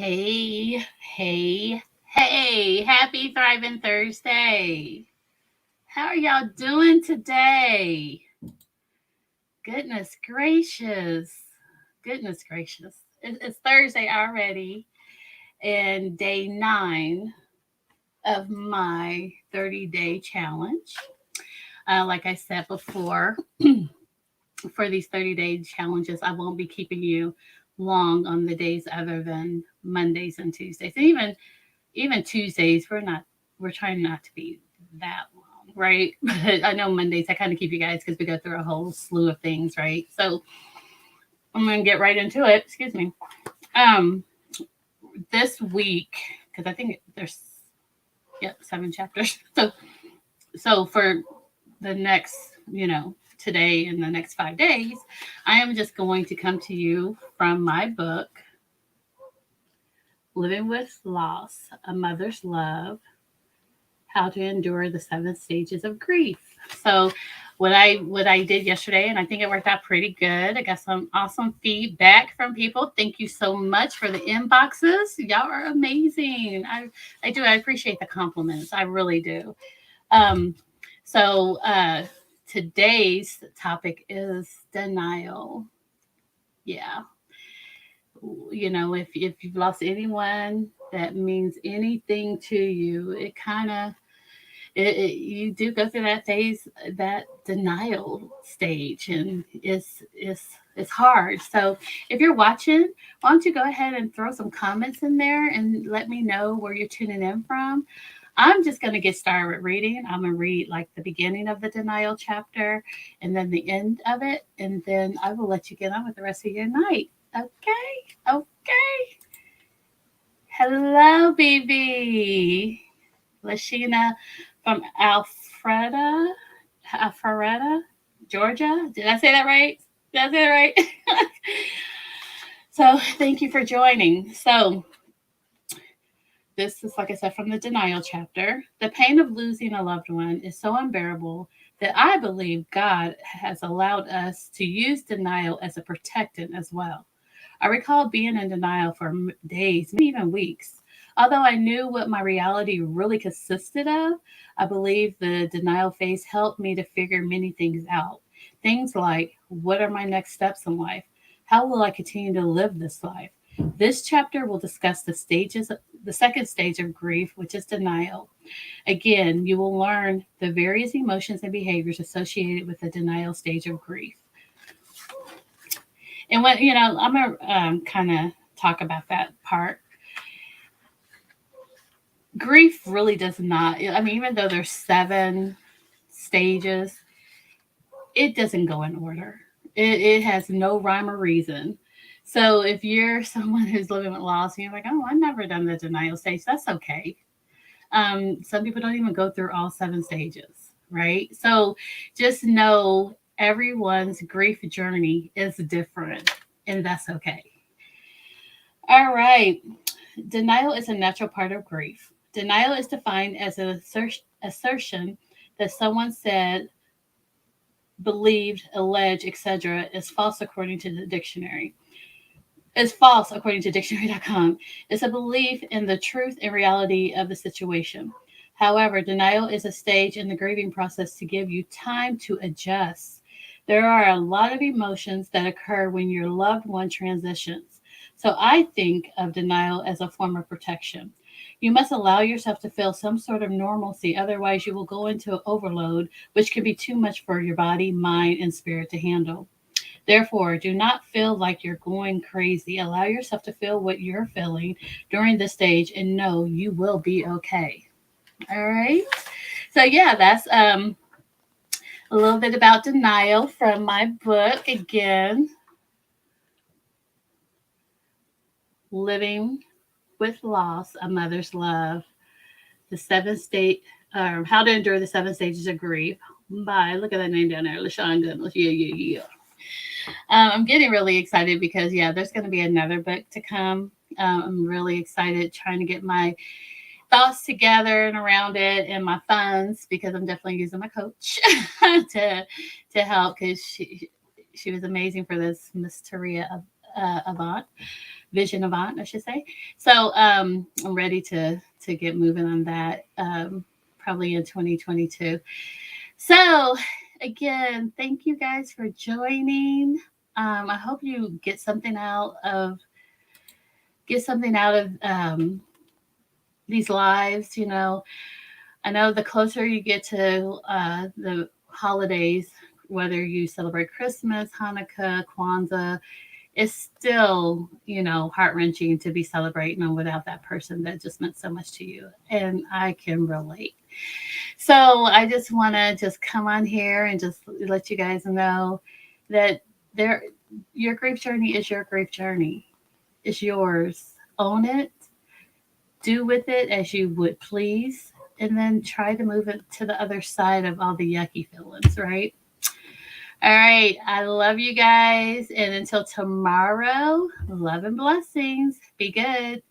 Hey, hey, happy Thriving Thursday. How are y'all doing today? Goodness gracious. Goodness gracious. It's Thursday already and day 9 of my 30-day challenge. Like I said before, for these 30-day challenges, I won't be keeping you long on the days other than Mondays and Tuesdays. And even Tuesdays, we're trying not to be that long, right? But I know Mondays I kind of keep you guys because we go through a whole slew of things, right? So I'm gonna get right into it. Excuse me. Um, this week, because I think there's 7 chapters. So for the next, today and the next 5 days, I am just going to come to you from my book, Living with Loss, A Mother's Love, How to Endure the 7 Stages of Grief. So what I did yesterday, and I think it worked out pretty good. I got some awesome feedback from people. Thank you so much for the inboxes. Y'all are amazing. I appreciate the compliments. I really do. Um, so today's topic is denial. Yeah, if you've lost anyone that means anything to you, it kind of you do go through that phase, that denial stage, and it's hard. So if you're watching, why don't you go ahead and throw some comments in there and let me know where you're tuning in from. I'm just going to get started with reading. I'm going to read like the beginning of the denial chapter and then the end of it, and then I will let you get on with the rest of your night. Okay? Okay. Hello, baby. Lashina from Alpharetta, Georgia. Did I say that right? Did I say that right? So thank you for joining. So this is, like I said, from the denial chapter. The pain of losing a loved one is so unbearable that I believe God has allowed us to use denial as a protectant as well. I recall being in denial for days, maybe even weeks. Although I knew what my reality really consisted of, I believe the denial phase helped me to figure many things out. Things like, what are my next steps in life? How will I continue to live this life? This chapter will discuss the second stage of grief, which is denial. Again, you will learn the various emotions and behaviors associated with the denial stage of grief. And I'm gonna kind of talk about that part. Grief really does not. I mean, even though there's 7 stages, it doesn't go in order. It has no rhyme or reason. So if you're someone who's living with loss and you're like, oh, I've never done the denial stage, that's okay. Some people don't even go through all 7 stages, right? So just know everyone's grief journey is different, and that's okay. All right. Denial is a natural part of grief. Denial is defined as an assertion that someone said, believed, alleged, etc., is false according to the dictionary. Is false according to dictionary.com. It's a belief in the truth and reality of the situation. However, denial is a stage in the grieving process to give you time to adjust. There are a lot of emotions that occur when your loved one transitions. So I think of denial as a form of protection. You must allow yourself to feel some sort of normalcy, otherwise, you will go into overload, which can be too much for your body, mind, and spirit to handle. Therefore, do not feel like you're going crazy. Allow yourself to feel what you're feeling during this stage and know you will be okay. All right. So yeah, that's a little bit about denial from my book. Again, Living with Loss, A Mother's Love, the 7 state, How to Endure the 7 Stages of Grief. Bye. Look at that name down there, LaShawn Goodness. Yeah, yeah, yeah. I'm getting really excited because, yeah, there's going to be another book to come. I'm really excited trying to get my thoughts together and around it and my funds, because I'm definitely using my coach to help, because she was amazing for this, Miss Taria Avant. vision avant, I should say. So I'm ready to get moving on that, probably in 2022. So again, thank you guys for joining. I hope you get something out of these lives. You know, I know the closer you get to the holidays, whether you celebrate Christmas, Hanukkah, Kwanzaa, it's still, you know, heart wrenching to be celebrating them without that person that just meant so much to you. And I can relate. So I just want to just come on here and just let you guys know that there, your grief journey is your grief journey. It's yours. Own it. Do with it as you would please. And then try to move it to the other side of all the yucky feelings, right? All right. I love you guys. And until tomorrow, love and blessings. Be good.